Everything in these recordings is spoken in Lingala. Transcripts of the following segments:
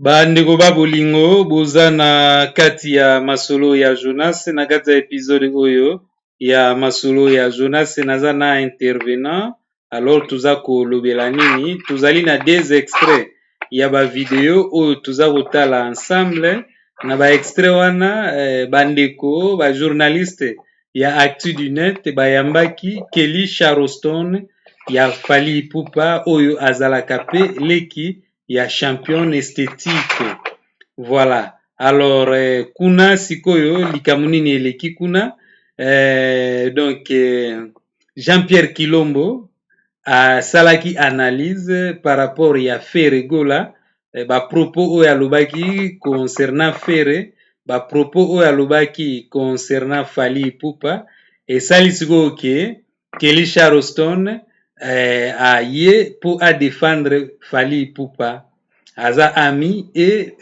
Bandeko ba bolingo boza na kati ya masolo ya Jonas na kati ya episode oyo ya masolo ya Jonas naza na intervenant. Alors tuza kolobela nini, tozali na des extraits ya ba video oyo tuza kotala ensemble. Na ba extrait wana bandeko ba journaliste ya Actu du Net bayambaki Kelly Charleston ya Fally Ipupa oyo azalaka pe leki ya champion esthétique. Voilà. Alors kuna sikoyo likambo nini eleki kuna donc Jean-Pierre Kilombo asalaki analyse par rapport ya Ferregola ba propos oyo alobaki concernant Fere, ba propos oyo alobaki concernant Fally Ipupa, esali sikoyo ke Kelly Charleston aye pour à défendre Fally Ipupa, aza ami et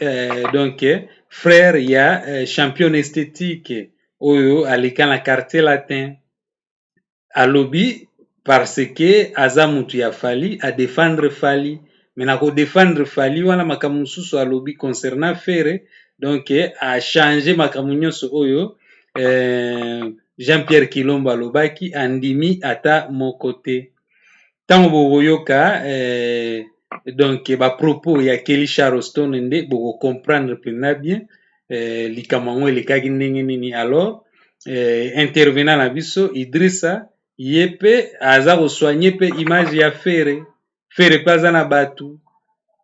donc frère ya champion esthétique oyo aleka na quartier latin. Alobi parce que aza mutu ya Fally a défendre Fally, mais na ko défendre Fally wana makambo mosusu alobi concernant Fere, donc a changer makambo nyonso oyo Jean-Pierre Kilombo alobaki andimi ata mon côté. Tango bokoyoka donc ba propos ya Kelly Charleston nde boko comprendre pena bien likambo yango elekaki ndenge nini. Alors intervenant na biso Idrissa ye pe aza kosoigne pe image ya Fere pe aza na batu,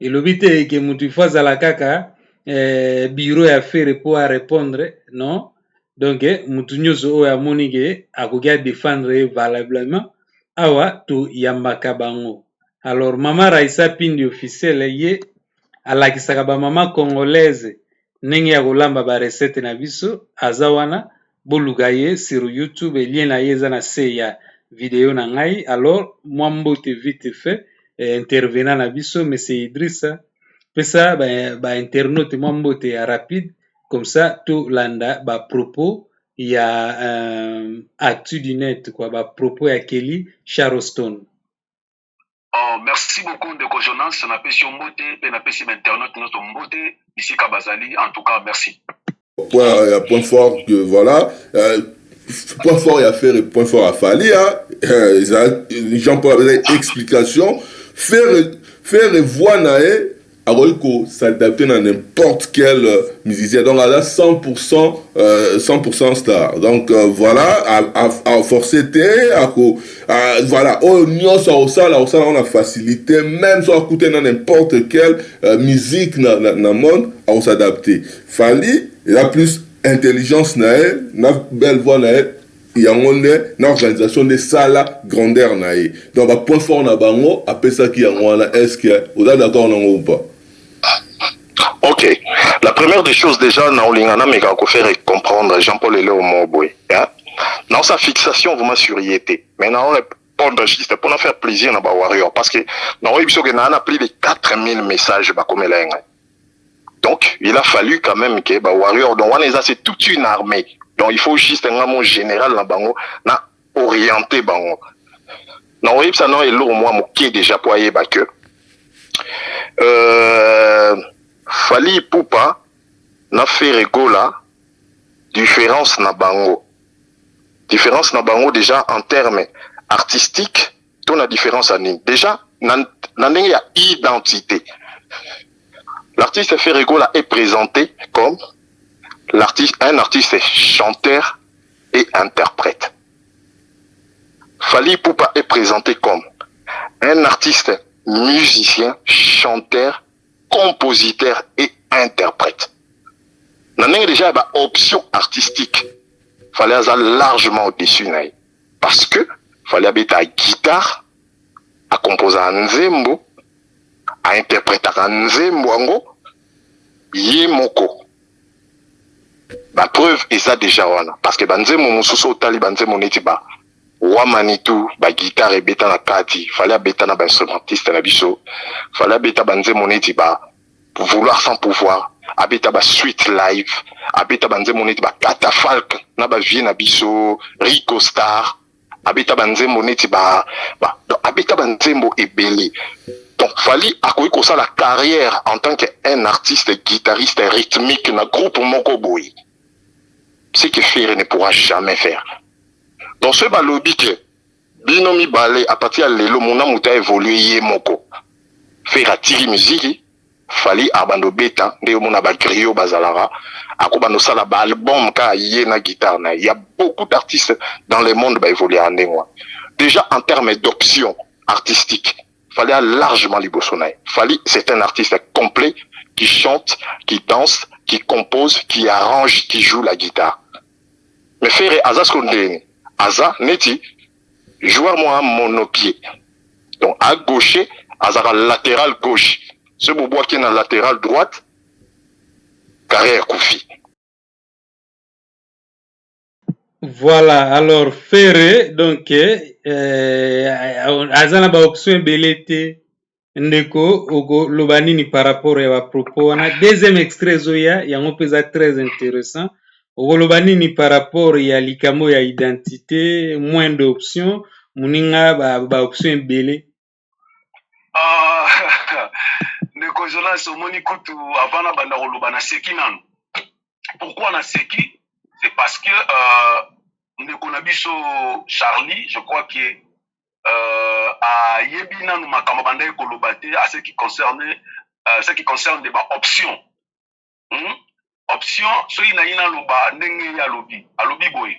elobi te ke mutu ifo azala kaka bureau ya Fere po a répondre, non. Donc mutu nyonso oyo amoni ke akoki a défendre valablement awa to yambaka bango. Alors mama Raissa Pindi officiel ye alakisaka ba mama congolaise ndenge ya kolamba ba recette na biso, aza wana boluka ye sur YouTube, lien na ye eza na se ya video na ngai. Alors mwa mbote vite fait intervenant na biso monsieur Idrissa, pesa ba internaute mwa mbote ya rapide comme ça to landa ba propos ya Actu du Net quoi, ba propos ya Kelly Charleston. Oh, merci beaucoup de Jonas, na pesi mbote pe na pesi internaute notre mbote ici Kabazali. En tout cas, merci. Point fort que voilà, point fort à faire et point fort à Fally, Jean-Paul avait explication, faire voix nae Aroiko s'adapter à n'importe quel musicien, donc à la 100% star. Donc voilà, à forcer voilà, on a facilité, même si on a dans n'importe quelle musique dans le monde, à s'adapter. Fally, il a plus intelligence, na belle voix, il y a une organisation de sala grandeur. Donc, à point fort, on a bango, après ça, qui est-ce que vous êtes d'accord ou pas? Ok. La première des choses, déjà, na olingana mega ko faire comprendre Jean-Paul Léo Moboy. Dans sa fixation, vous m'assuriez. Maintenant, on répondre juste pour nous faire plaisir na ba warrior. Parce que, dans le épisode, on a plus de 4000 messages, bah, comme elle. Donc, il a fallu quand même que bah, warrior, donc, on c'est toute une armée. Donc, il faut juste un mot général na bango, na orienté bango. Dans le épisode, il y a moi, déjà pour y que, Fally Ipupa na Ferregola différence na bango déjà en termes artistiques, tout la différence à nini déjà nan y a identité. L'artiste Ferregola est présenté comme un artiste chanteur et interprète. Fally Ipupa est présenté comme un artiste musicien, chanteur, compositeur et interprète. Nan déjà ba option artistique. Fallait avoir largement au-dessus naï. Parce que fallait avoir la guitare, à composer un nzembo, à interpréter un nzembo ango, yemoko. Ba preuve est ça déjà wana. Parce que banzemo mususo tali banzemo neti ba wamanitou ba guitare et beta na kati, fallait beta na ba instrumentiste na biso, fallait beta banzemo neti ba vouloir sans pouvoir, abeta ba suite live, abeta banzemo neti ba catafalque na ba vie na biso, Rico Star, abeta banzemo neti ba abeta banzemo ebele. Donc, Fally a connu comme ça la carrière en tant qu'un artiste guitariste rythmique dans le groupe Moko Boy. Ce que Ferré ne pourra jamais faire. Donc, ce balobi que Binomi Balé, à partir de l'élo, mon âme a évolué yé Moko. Faire attirer musique, Fally abando beta, de mon abagrio bazalara, akobando sala ba album ka yé na guitare na. Il y a beaucoup d'artistes dans le monde qui évoluent en moi. Déjà en termes d'options artistiques, Fally a largement libosonné. Fally, c'est un artiste complet qui chante, qui danse, qui compose, qui arrange, qui joue la guitare. Mais faire Aza Skondeni, Aza Neti, joueur moi monopied. Donc à gauche, Aza latéral gauche. Ce bobo qui est dans latéral droite, carrière Koufi. Voilà, alors Ferré, donc, azana ba option belete ndeko ogo lobanini par rapport à propos. On a deuxième extrait zoya, yango pesa très intéressant. Ogo lobanini par rapport ya likamo ya identité, moins d'options, muninga ba option belé. Ndeko Jonas omoni kutu avana banda koloba na seki nanu. Pourquoi na seki? C'est parce que ndeko na biso Charlie, je crois que a yebi nanu makamba banda koloba te à ce qui concerne des options. Option soki na yina loba ndenge ya alobi boy.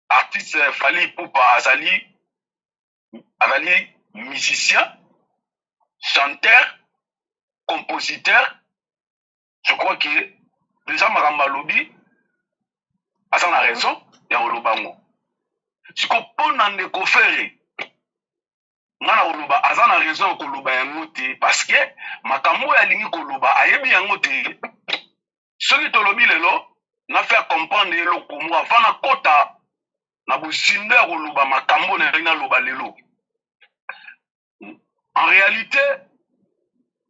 Artiste Fally Ipupa azali musicien, chanteur, compositeur. Je crois que déjà Maramba Lobi a sa raison et on lobango. Si qu'on peut n'en Ferré, ngana oloba a sa raison ko loba yangote parce que makambo ya lingi ko loba ayebi yangote. Soki to lobi lelo na faire comprendre lelo ko mo afana kota na businde ko loba makambo na rina loba lelo. En réalité,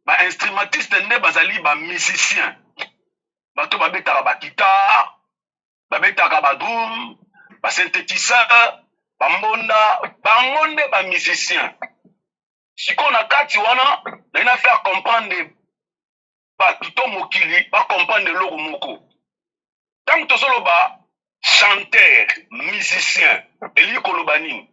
ba instrumentiste nde bazali ba musicien. Bato ba betaka ba guitare, ba betaka ba drum, ba synthétiseur, ba mbonda, ba ngonde ba musicien. Siko na kati wana, na faire comprendre ba tuto mokili, ba comprendre loko moko. Tant to solo ba chanteur, musicien, eli koloba nini?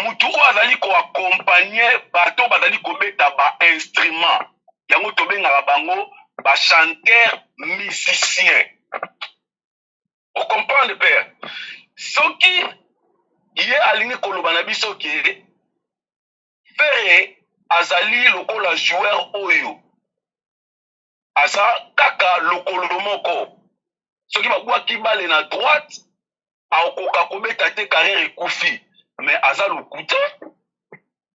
Mutu o azali ko accompagner bato bazali ko beta ba instrument yango to benga bango ba chanteur musicien. On comprend le père. Soki yé alingi koloba na biso ke Ferré azali lokola joueur oyo asa kaka lokolo moko. Soki babwaki bale na droite akoka kobeta te carrière ekufi. Mais Aza Lokuta,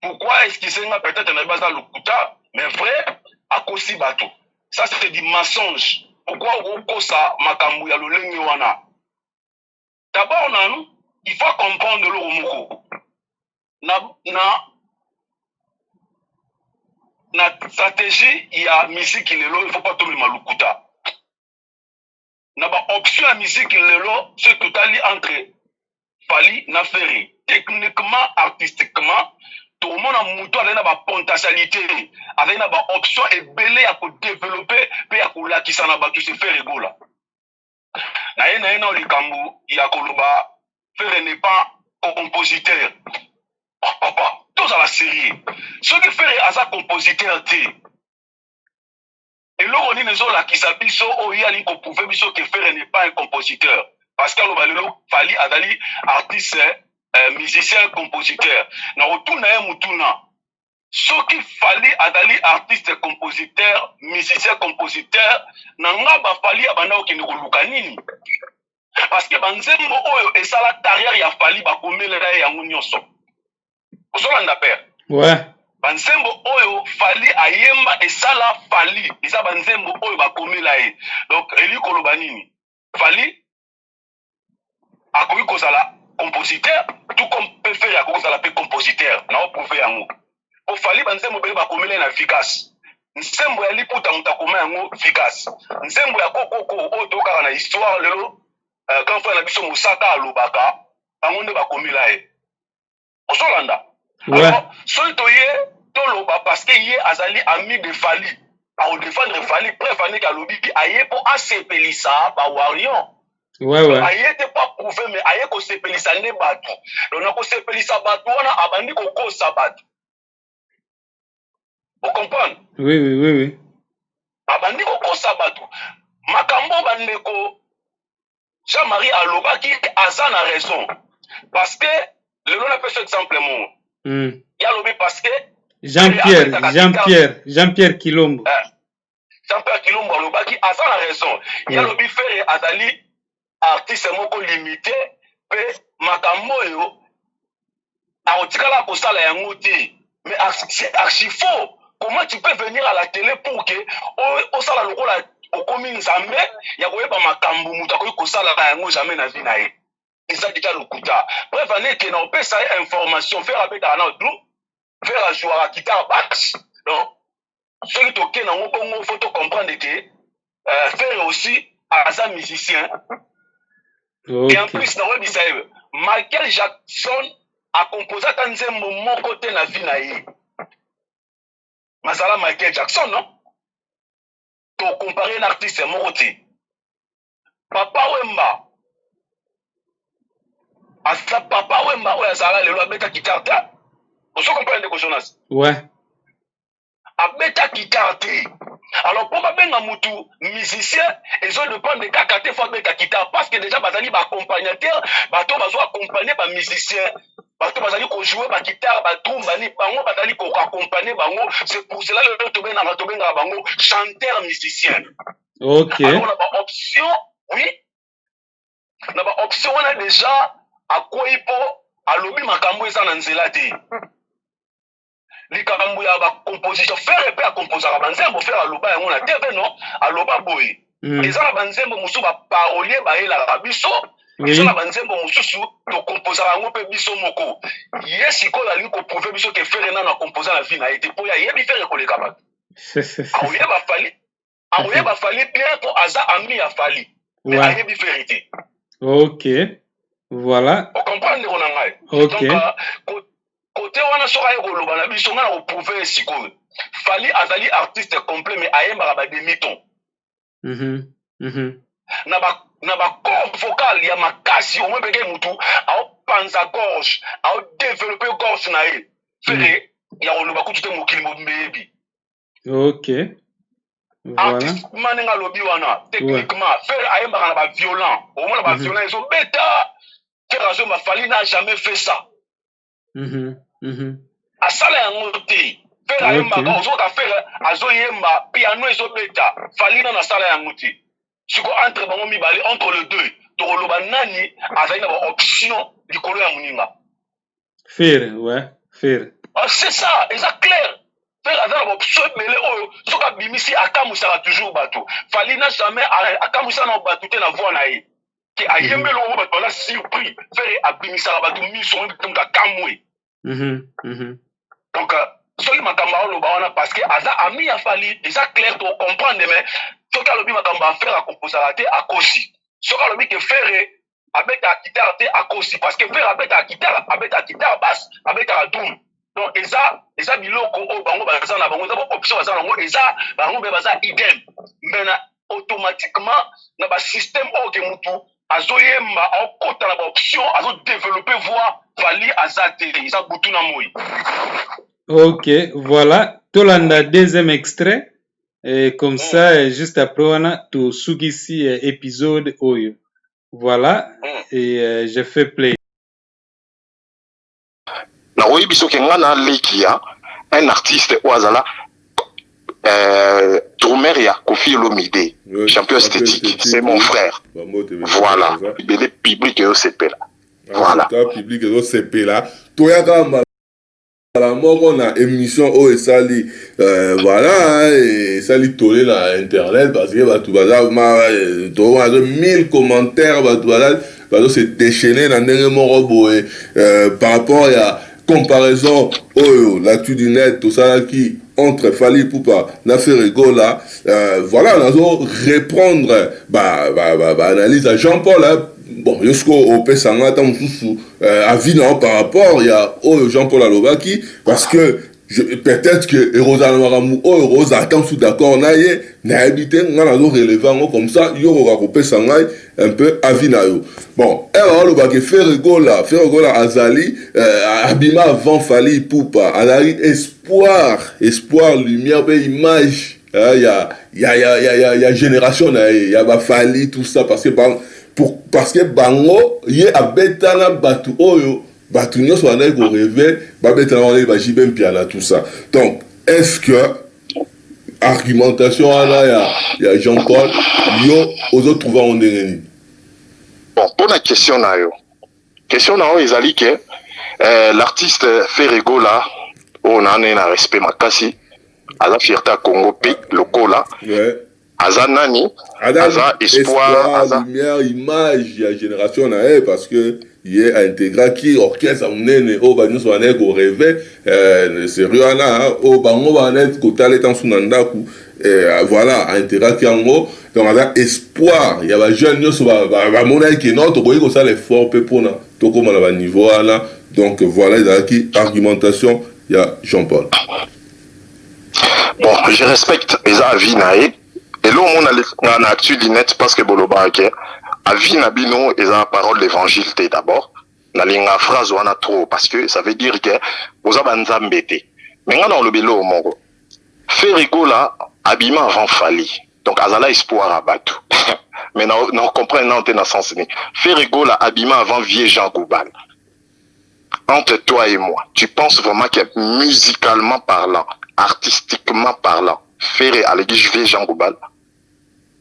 pourquoi est-ce qu'il s'est peut-être dans Aza Lokuta, mais vrai, à Kosi Bato. Ça, c'est du mensonge. Pourquoi on ça, Makambu ya Lolengi wana? D'abord, il faut comprendre le Romoko. Na stratégie, il y a musique qui est là, il ne faut pas tomber Malukuta. Na ba option à musique qui est là, c'est tout à l'heure entre Fally na Ferré. Techniquement, artistiquement, tout le monde a montré une potentialité, avec une option et belé à développer, puis à la qui s'en a battu se faire rigola. Ferré n'est pas compositeur. Papa, tous à la série. Ce que Ferré a sa compositeur, et là, on dit qui s'habille au Yali qu'on pouvait que Ferré n'est pas un compositeur. Parce que Fally Adali, artiste, musicien, compositeur. Na retourne à Moutuna. Ce qui Fally Adali, artiste, compositeur, musicien, compositeur, n'a pas Fally Abana qui nous lukanini. Parce que Banzembo Oyo et ça la carrière ya Fally Bakome la ya Munyoso. Vous avez un père. Ouais. Banzembo Oyo Fally Ayemba et ça la Fally. Et ça Banzembo Oyo Bakome la e. Donc, Eli Kolobanini. Fally a connu Kozala compositeur, tout comme peut faire à Kozala compositeur. N'a pas prouvé un mot. Pour Fally Banzembo Bele Bakome la efficace. Nsembo ya liputa mutakoma yango efficace. Nsembo ya kokoko o toka na histoire lelo quand frère na biso Musaka alobaka bango nde bakomi la e. Osolanda. Alors, soki toye toloba parce que ye azali ami de Fali au défendre Fali près Fali kalobi aye pour asepelisa ba warion ouais aye te pas prouvé mais aye ko sepelisa ne batu donc na ko sepelisa batu wana abandi ko kosa batu vous comprenez oui abandi ko kosa batu makambo bandeko Jean-Marie alobaki aza na raison parce que le nom appelle cet exemple mon il y a lobby parce que Jean-Pierre Kilombo Jean-Pierre Kilombo alobaki aza na raison il y a lobby faire azali artiste moko limité pe makambo yo aotikala kosala yango te mais archi faux. Comment tu peux venir à la télé pour que osala lokola okomi nzambe ya koyeba makambo mutu akoki kosala yango jamais na vie na ye eza déjà lokuta bref aneke na opesa ye information faire abetaka na du faire ajoara guitare basse donc soki toke nango bongo faut comprendre que faire aussi aza musicien et en plus na webisa ye Michael Jackson a composé ata nzembo moko te na vie na ye masala Michael Jackson non to comparer un artiste moko te Papa Wemba asa Papa Wemba oyo azala lelo abeta guitare te ozo comprendre ko Jonas ouais abeta guitare te alors pour babenga mutu musicien ezo dépendre kaka te faut abeta guitare parce que déjà bazali ba accompagnateur bato bazo accompagner ba musicien bato bazali ko jouer ba guitare ba drum bani bango bazali ko accompagner bango c'est pour cela le tobenga bango chanteur musicien. OK alors on a ba option oui na ba option on a déjà akoyi po alobi makambo eza na nzela te likambo ya ba composition faire pe a composer ba nzembo faire aloba yango na TV non aloba boye eza na ba nzembo musu ba parolier ba ela biso eza na ba nzembo mususu to composer yango pe biso moko yesi ko la liko prouver biso ke faire na composer la vie na été po ya yebi faire ko le kaba aouye ba Fali bien ko aza ami ya Fali mais ayebi vérité. OK voilà on comprend on ngai OK donc côté wana soka yekoloba na biso nga na koprouver sikoyo Fali azali artiste complet mais ayembaka ba demi-ton na ba corps vocal ya makasi au moins beke mutu aopanza gorge aodévelopper gorge na ye fere ya koloba kutu te mokili mobimbeyebi. OK voilà artiste mane nga lobi wana techniquement fere ayembaka na ba violent au moins na ba violent ezo beta fere azo ma Fali n'a jamais fait ça asala yango te fere ayembaka ozoka fere azoyemba piano ezobeta Fali na sala yango te siko entre bango mibale entre les deux tokoloba nani azali na ba option likolo ya moninga fere ouais fere c'est ça eza clair fere aza na ba option ebele oyo soki abimisi akamusaka toujours bato Fali na jamais akamusaka na bato te na voix na ye ke ayembeli oyo bato baza surpris fere abimisaka bato miso donc akamwe donc soki makambo aoloba wana parce que aza ami ya Fali eza clair to comprendre mais soki alobi makambo afere akomposaka te akosi soki alobi ke fere abetaka guitare te akosi parce que fere abetaka guitare basse abetaka drum donc eza biloko oyo bango baza na bango eza baoption baza nango eza bango mpe baza idem mais na automatiquement na basystème oyo ke mutu azoyemba aokota na baoption azodévelopper voix Fali aza te eza butu na moi. OK voilà tolanda deuxième extrait et comme ça juste après on a tout sugisi épisode oyo voilà et je fais play na oyi biso ke nga na lekia un artiste oazala drummer ya Koffi Olomide champion esthétique c'est mon frère voilà le public yo sepela voilà public yo sepela toyaka la moko na émission o esali voilà esali tolé na internet parce que bato baza to 1000 commentaires bato bazo se déchaîner na ndenge moko boye par rapport à comparaison oyo l'actu du net tout ça qui entre Fali Ipupa na Ferrego là voilà on a reprendre analyse à Jean-Paul hein. Bon jusqu'au au pesanga tant sous avis non par rapport il y a Jean-Paul Alobaki parce que peut-être que Rosa Maramu oh Rosa attend sous d'accord na habité on a relevant comme ça yo va couper sangai un peu avinayo bon elle va le faire rigola azali abima avant Fally Ipupa alari espoir lumière et image il y a génération il y a ba Fally tout ça parce que bango yé abetana batu oyo batu nyonso wana ko rêver babetana wana ba jibem piana tout ça donc est-ce que argumentation wana ya Jean-Paul yo ozo trouver en ndengeni bon pour la question na yo ezali que l'artiste Ferrego là on a un respect makasi à la fierté à Congo pe lokola aza nani aza espoir aza lumière image ya génération na parce que il a intégré qui orchestre nene o ba nyonso wana ko rêver sérieux ana o bango ba net ko taleta sunanda ku voilà intégré qui ango donc aza espoir il y a ba jeune nyonso ba mona ki non to ko ça l'effort pe pour na to ko na ba niveau ana donc voilà qui argumentation il y a Jean-Paul bon je respecte les avis nae et là on a actu net parce que boloba ke avis na bino et la parole l'évangile d'abord na linga phrase wana trop parce que ça veut dire que vous avez nzambete mais ngana on le belo mongo Ferrego là abima avant Fally donc azala espoir à batu mais non comprend non dans sens ni Ferrego là abima avant vieux Jean Goubal entre toi et moi tu penses vraiment que musicalement parlant artistiquement parlant Ferré à l'église vieux Jean Goubal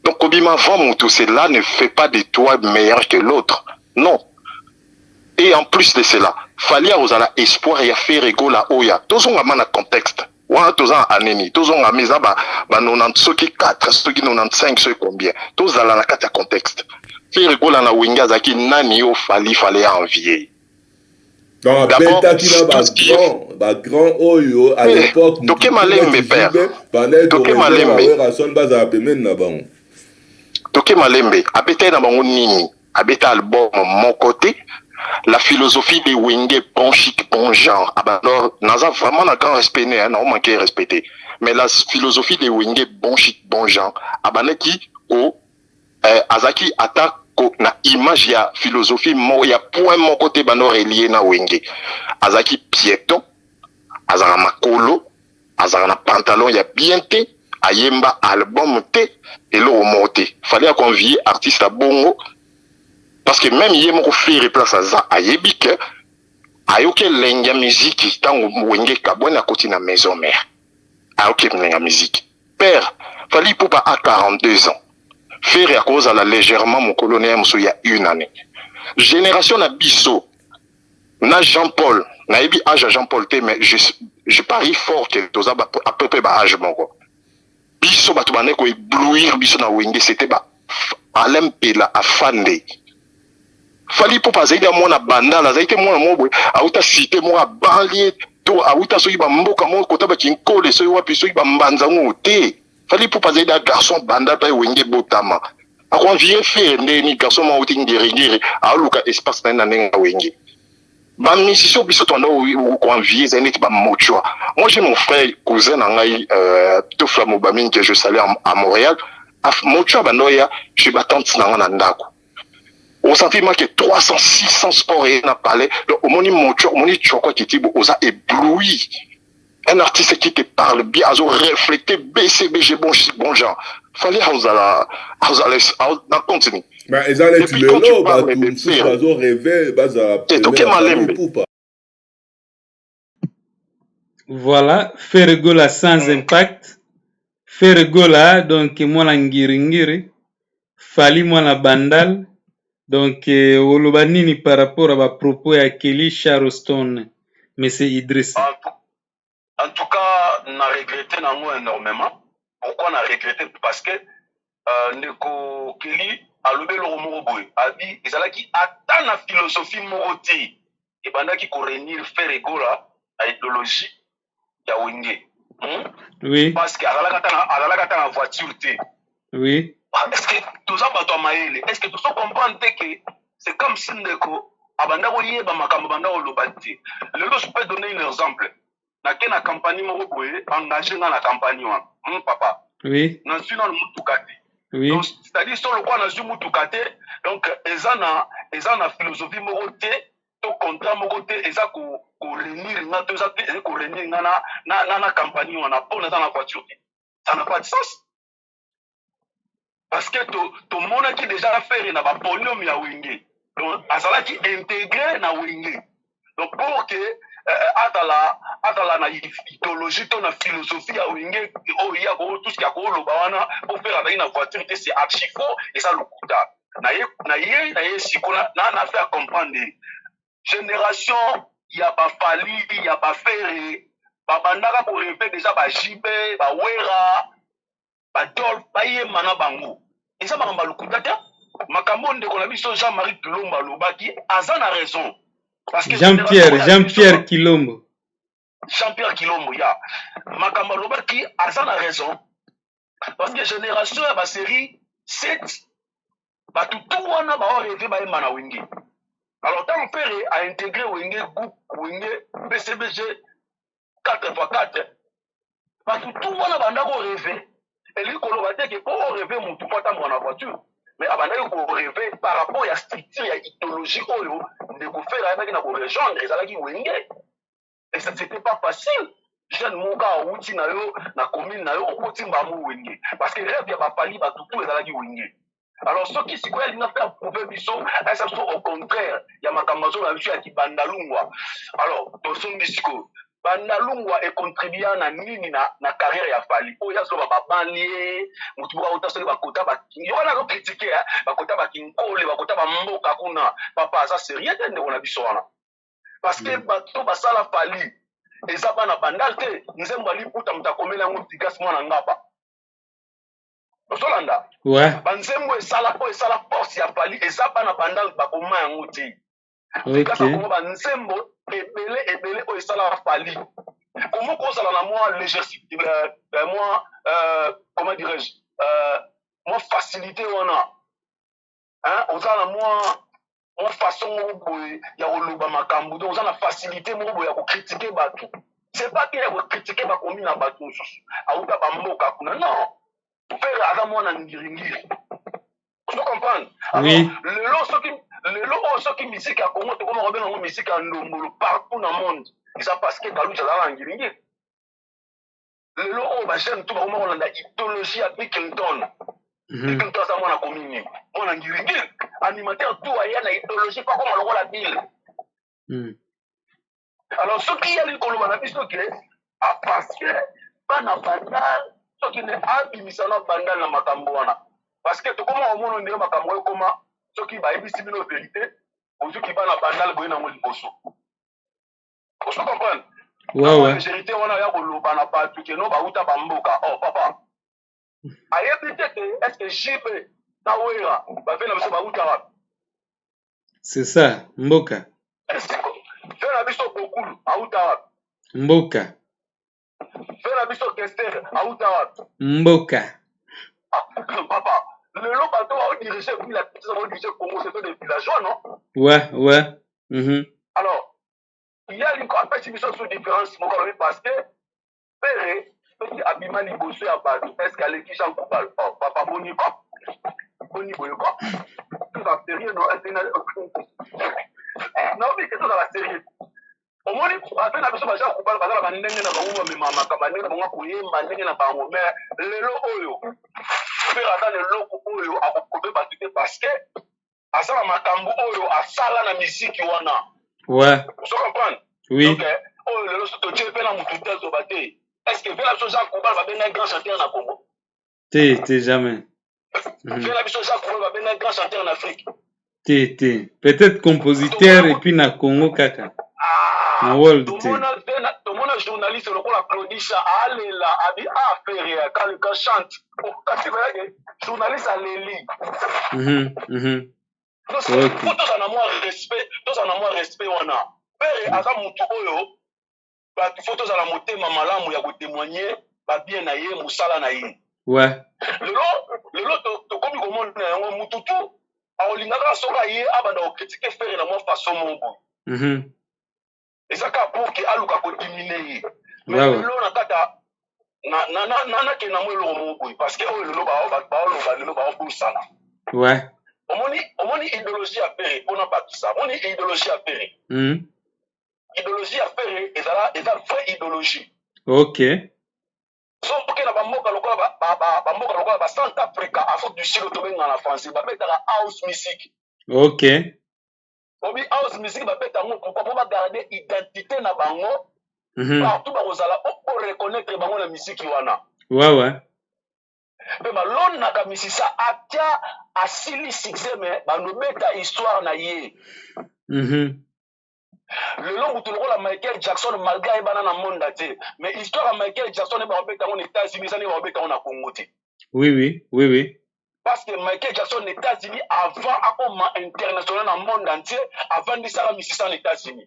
donc, Obima Vamutu, cela ne fait pas de toi meilleur que l'autre. Non. Et en plus de cela, Fally a espoir et a fait rigola oya. Tous ont un contexte. Ouah, tous ont un ennemi. Tous ont un mis à 94, ceux qui 95, ceux combien. Tous ont la carte contexte. Fait rigola na winga zaki nani o fallait envier. Donc, bêta qui va grand oyo à l'époque. Toké malembe père. Toké malembe. Toké Malembe, abeta na bango nini, abeta album mon côté, la philosophie des Wenge bon chic bon genre. Alors, naza vraiment un grand respect né, non manqué respecter. Mais la philosophie des Wenge bon chic bon genre, abane qui o azaki attaque na image ya philosophie mo ya point mon côté bano relié na Wenge. Azaki piéton, azana makolo, azana pantalon ya bien té. Ayemba album te et l'eau monté. Fallait convier artiste à bongo parce que même yemo ko faire place à ça ayebi que ayoke lenga musique tango wenge kabona koti na maison mère. Ayoke lenga musique. Père, Fally Ipupa à 42 ans. Faire à cause à la légèrement mon colonel muso il y a une année. Génération na biso na Jean-Paul, na yebi âge à Jean-Paul te mais je parie fort que toza à peu près âge mongo. Biso batu bane ko éblouir biso na wenge c'était ba Alain Pela afande Fally Ipupa zaidi ya mwana bandala zaidi mwana mobwe auta cité mwa banlier to auta soki ba mboka mo kota ba kinkole soki wapi soki ba mbanza ngote Fally Ipupa zaidi ya garçon bandala pa wenge botama akon vie faire ndeni garçon mo uti ngere aluka espace na nenga wenge. Ba musicien biso tondo ou convier zénith ba mochoa. Moi j'ai mon frère cousin nangai Tofla Mobamine que je salue à Montréal. Mochoa bandoya je batante nanga ndako. Au sentiment que 300 600 sports et na parlé donc au moni mochoa moni choko qui tibo osa ébloui. Un artiste qui te parle bien azo refléter BCBG bon genre. Fallait hausala na continue. Mais ils allaient tu le lot, bah tout bazo rêver, baza. Voilà, Ferrego là sans impact. Ferrego là donc moi la ngiri Fally moi la bandal. Donc oloba nini par rapport à ma propos ya Kelly Charleston, monsieur Idriss. En tout cas, on a regretté énormément. Pourquoi on a regretté? Parce que Neko Kelly a levé le mot boy. A dit, ils allaient qui attend la philosophie moroti. Et pendant qu'il corrénir Ferrego là, à idéologie, il y a Wenge. Oui. Parce qu'il y a la voiture. Oui. Est-ce que tout ça va t'amailler? Est-ce que tout ça comprend que c'est comme si Neko, abanda ko yeba makambo banda o lobati. Le je peux donner un exemple. nake na campagne moko boye engagé nga na campagne wana papa Oui. nazwi nano mutuka te Oui. donc c'est-à-dire solo kwa nazwi mutuka te donc eza na philosophie moko te to contrat moko te eza korenir nga to eza korenir nga na campagne wana mpo naza na voiture te ça n'a pas de sens parce que tomonaki déjà affaire na bapodium ya wenge donc azalaki intégré na wenge donc pour que atala na idéologie to na philosophie ya wenge oyo ya tout ce qui a koloba wana pour faire avec na voiture que c'est archi faux et ça lokuta na ye sikola na faire comprendre génération ya bafali ya bafere babandaka ko rêver déjà ba jibe ba wera ba dol ba yema na bango eza makambo lokuta te makambo ndeko na biso Jean-Marie Kilombo alobaki aza na raison parce que Jean-Pierre Kilombo ya makambo alobaki aza na raison parce que génération ya basérie 7 batu tout wana baorêve bayema na wenge alors tant père a intégré wenge groupe wenge BCBG 4x4 batu tout wana bandako rêve elingi koloba te ke po orêve mutu po atambola na voiture mais abandaki korêve par rapport ya structure ya idéologie oyo ndeko fere ayebaki na korejoindre ezalaki wenge et ça c'était pas facile jeune moka awuti na yo na commune na yo okoti mbamu wenge parce que rêve ya bapali batutu ezalaki wenge alors soki sikoyo alinga mpe aprouve biso ayesa biso au contraire ya makambo azoba biso ya kibandalungwa alors tosombi sikoyo bandalungwa ekontribua na nini na carrière ya fali oyo azoba babanlie mutu boka ota soki bakota bakingi wana azokritike bakota bakinkole bakota bamboka kuna papa aza serie te ndeko na biso wana parce que bato basala fali eza bana bandal te nzembo aliputa mutu akomeli yango tigasi mwana ngaba osolanda banzembo esala force ya fali eza bana bandal bakoma yango te tigasi akomo banzembo ebele oyo esala fali komo kozala na mwa légèreté mwa comment dirais-je mwa facilité wana ozala na mwa façon moko boye ya koloba makambo donc oza na facilité moko boye ya kokritike bato c'est pas que ya kokritike bakomi na bato mosusu auta bamboka kuna non pere aza mwana ngiringiri ozo comprendre alors lelo oyo soki misika ya kongo tokoma kobenga ngo misika ya ndombolo partout na monde eza parce que kalucha azala na ngiringiri lelo oyo bajeune to bakoma kolanda idéologie ya Bill Clinton aza mwana komini mwana ngiringiri animateur tout aya na idéologie pa koma lokola Bill alors soki yali koloba na biso ke parce que bana bandal soki ne abimisa na bandal na makambo wana parce que tokoma omona ndenge makambo ekoma soki bayebisi bino vérité ozuki bana bandal boye nango liboso ozo comprendre vérité wana ya koloba na bato keno bauta bamboka oh papa ayebi te ke est-ce que jibe na wera bafe na biso bauta wapi c'est ça mboka fe na biso bokulu auta wapi mboka fe na biso kester auta wapi mboka papa lelo bato baodirige vila pisa baodirige Congo c'est des villageois non ouais alors il y a une apesi biso sous différence moko alobi parce que pere soki abima liboso ya bato est ce que aleki jean kubal papa boni boye ko toza sérieux non naobi ke tozala sérieux omoni bape na biso bajean kubal baza na bandenge na bango bamemamaka bandenge na bango koyemba ndenge na bango mais lelo oyo pere aza na eloko oyo akokobe bato te parce que aza na makambo oyo asala na misiki wana ouais ozo comprendre oui donc oyo lelo so totie mpe na motu te azoba te est-ce que ve na biso jean kubal babenga grand chanteur na Congo te jamais ve na biso jean kubal babenga grand chanteur en Afrique te peut-être compositeur et puis na Congo kaka na world tomona journaliste lokola Claudisha alela abi affaire quand chante kasi bayake journaliste aleli toza na mwa respect wana pere aza mutu oyo bato fo tozala motema malamu ya kotémoigne babien na ye mosala na ye lelo tokomi komona yango mutu tu aolingaka soka ye abanda kokritike fere na mwa façon moko ezaka pour ke aluka kodimine ye mais lelo na kata na ke na mo eloko moko boye parce que oyo lelo baoloba lelo baobosana ouais omoni idéologie ya pere mpona bakisa omoni idéologie ya pere idéologie ya pere eza vraie idéologie ok so oke na bamboka lokola bamboka lokola ba Centre Africa Afrique du Sud tobenga na français babetaka house music ok obi house music babeta yango pourquoi mpo bagarde identité na bango partout bakozala oreconnaître bango na misiki wana ouais mpe balonaka misisa atya asili succès me bandobeta histoire na ye lelo mutu lokola Michael Jackson malgré ayebana na monde te mais histoire ya Michael Jackson e bakobeta yango na États-Unis ezani bakobeta yango na Congo te oui parce que Michael Jackson na États-Unis avant akoma international na monde entier avandisaka misisa na États-Unis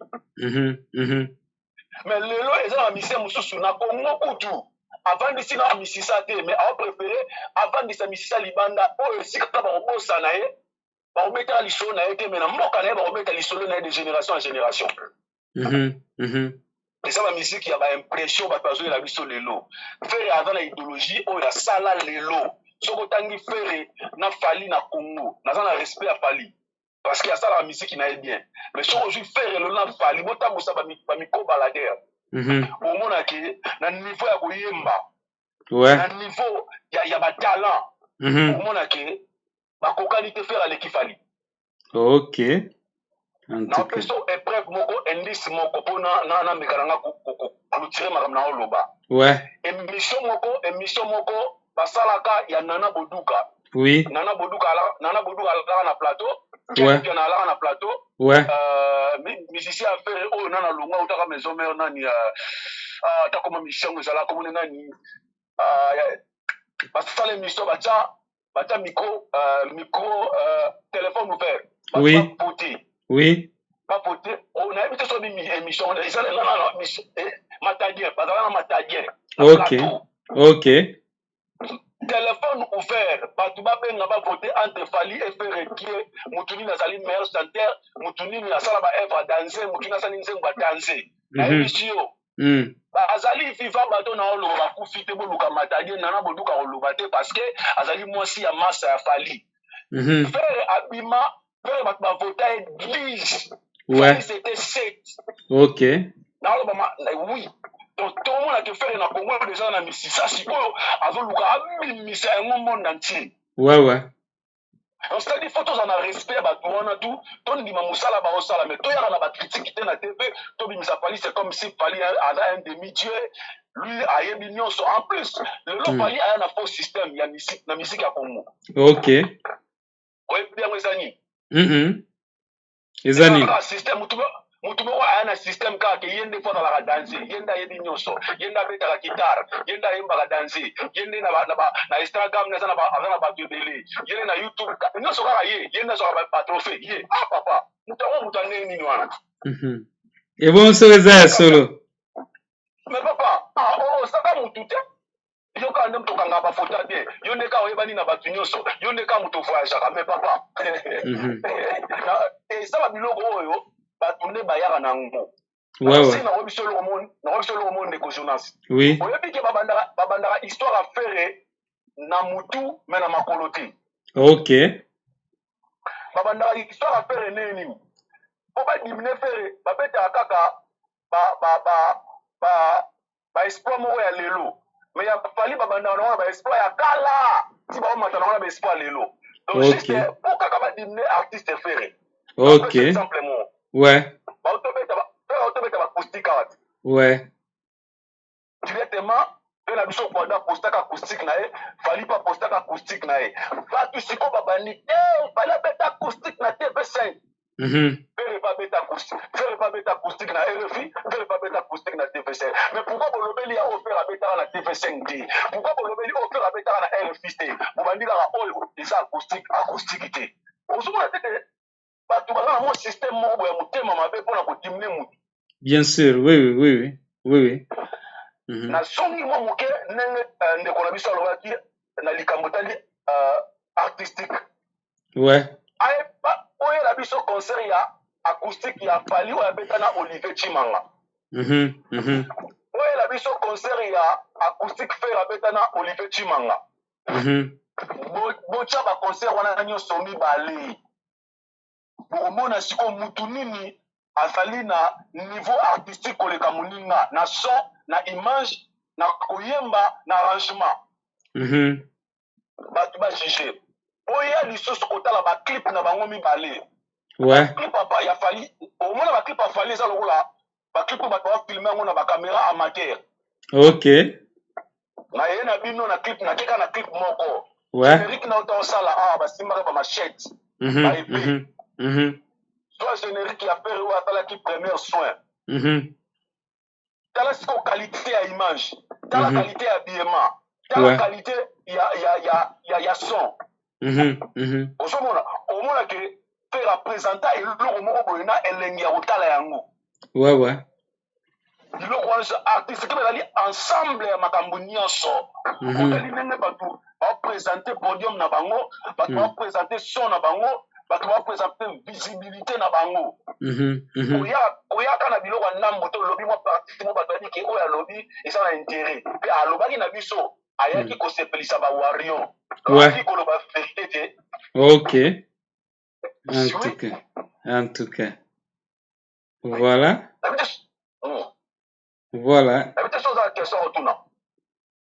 mais lelo eza na misisa mosusu na Congo kutu avandisi na misisa te mais aopréféré avandisa misisa libanda oyo esika kaka bakobosana ye bakobetaka lisolo na ye te mais na mboka na ye bakobeta lisolo na ye de génération en génération eza bamisiki ya baimpression bato bazoyela biso lelo fere aza na idéologie oyo asala lelo soki otangi fere na Fali na Congo naza na respect ya Fali parce que asalaka misiki na ye bien mais soki ozwi fere lelo na Fali botambusa bamiko baladere omonake na niveau ya koyemba na niveau ya batalent omonake bakokani te fere aleki Fali ok na peso épreuve moko indice moko mpo na meka nanga clôturer makambo na oloba émission moko basalaka ya Nana Boduka Nana Boduka alaka na plateau Kiana alaka na plateau musicien affaire oyo nana longa utaka maison mère nani atakoma mission ezala komone nani basala émission batia micro téléphone ouvert papote nayebi te so émission ezala matadien bazala na matadien ok téléphone ouvert bato babenga bavote entre Fali et Fere kie mutu nini azali meilleur chanteur mutu nini asala baevre danse mutu nini asali nzengo adanse nayebisi yo azali vivant bato na oloba bakufi te boluka matadien Nana Boduka koloba te parce que azali mwasi ya masa ya Fali Fere abima Fere bato bavota église Fali c'était 7 ok na oloba oui donc tomona ke Fere na Congo déjà na misisa sikoyo azoluka abimisa yango monde entier donc c'est-à-dire faut tozala na respect ya bato wana tu tondima mosala baosala mais toyaka na bacritique te na TV tobimisa Fali c'est comme si Fali aza un demi-dieu lui ayebi nyonso en plus lelo Fali aya na faux système ya na misiki ya Congo ok oyebi yango eza nini eza nini système mutu moko aya na système kaka ke ye nde fo azalaka danse ye nde ayebi nyonso ye nde abetaka gitare ye nde ayembaka danse ye nde na Instagram aza na bato ebele ye nde na YouTube nyonso kaka ye nde azwaka batrophée ye papa mutu yango mutu andenge nini wana ebonso eza ya solo mais papa osaka mutu te yo kaka nde mutu okanga bafota bien yo nde kaka oyebani na bato nyonso yo nde kaka mutu ovoyageaka mais papa eza babiloko oyo bato nde bayaka na ngo nakoyebi eloko mo ndeko Jonas oyebi ke babandaka histoire ya Fere na mutu me na makolo te ok babandaka histoire ya Fere nini mpo badimine Fere babetaka kaka baespoir moko ya lelo me ya Fali babandaka nango na baespoir ya kala ti baomata nango na baespoir lelo donc juste mpo kaka badimine artiste Fere exemple mo baotobeta bacoustique awa directement mpe na biso kwanda postaka acoustique na ye Fali mpe apostaka acoustique na ye bato siko babandi te Fali abeta acoustique na TV5 Fere pa beta acoustique na RFI Fere pa beta acoustique na TV5 mais pourquoi bolobeli ya oyo Fere abetaka na TV5 te pourquoi bolobeli oyo Fere abetaka na RFI te bobandi kaka oyo eza acoustique te ozomona teke bato baza na mwa système moko boya motema mabe mpona kodimine mutu bien sûr oui nazongi mwa moke ndenge ndeko na biso alobaki na likambo tali artistique oyela biso concert ya acoustique ya Fali oyo abeta na Olivier Chimanga oyela na biso concert ya acoustique fer abeta na Olivier Chimanga. Bocha ba concert wana nyonso mibale. Bomona siko mutu nini azali na niveau artistique koleka moninga na son, na image, na koyemba, na arrangement. Bato ba juger. Oya lisusu kotala ba clip na bango mibale. Ouais. Clip papa ya fali. Omona ba clip afali eza lokola ba clip bato ba filmer ngo na ba caméra amateur. OK. Na ye na bino na clip na keka na clip moko. Ouais. Générique na auto sala ba simba ba machette. Ba épée. Soit générique ya père ou atala qui premier soin. Tala siko qualité ya image. Tala qualité ya habillement. Tala qualité ya son. Omona ke faire représenter eloko moko boye na elengi ya kotala yango. Ouais. Biloko wana artiste ke bazali ensemble ya makambo nyonso. Otali ndenge bato baprésente podium na bango, bato baprésente son na bango, bato baprésente visibilité na bango. Oyaka na biloko ya ndambo to lobi mwa artiste mo bato badi ke oyo alobi eza na intérêt. Pe alobaki na biso ayaki kosepelisa ba warion. Ayaki koloba vérité te. OK. En tout cas. Voilà. Voilà.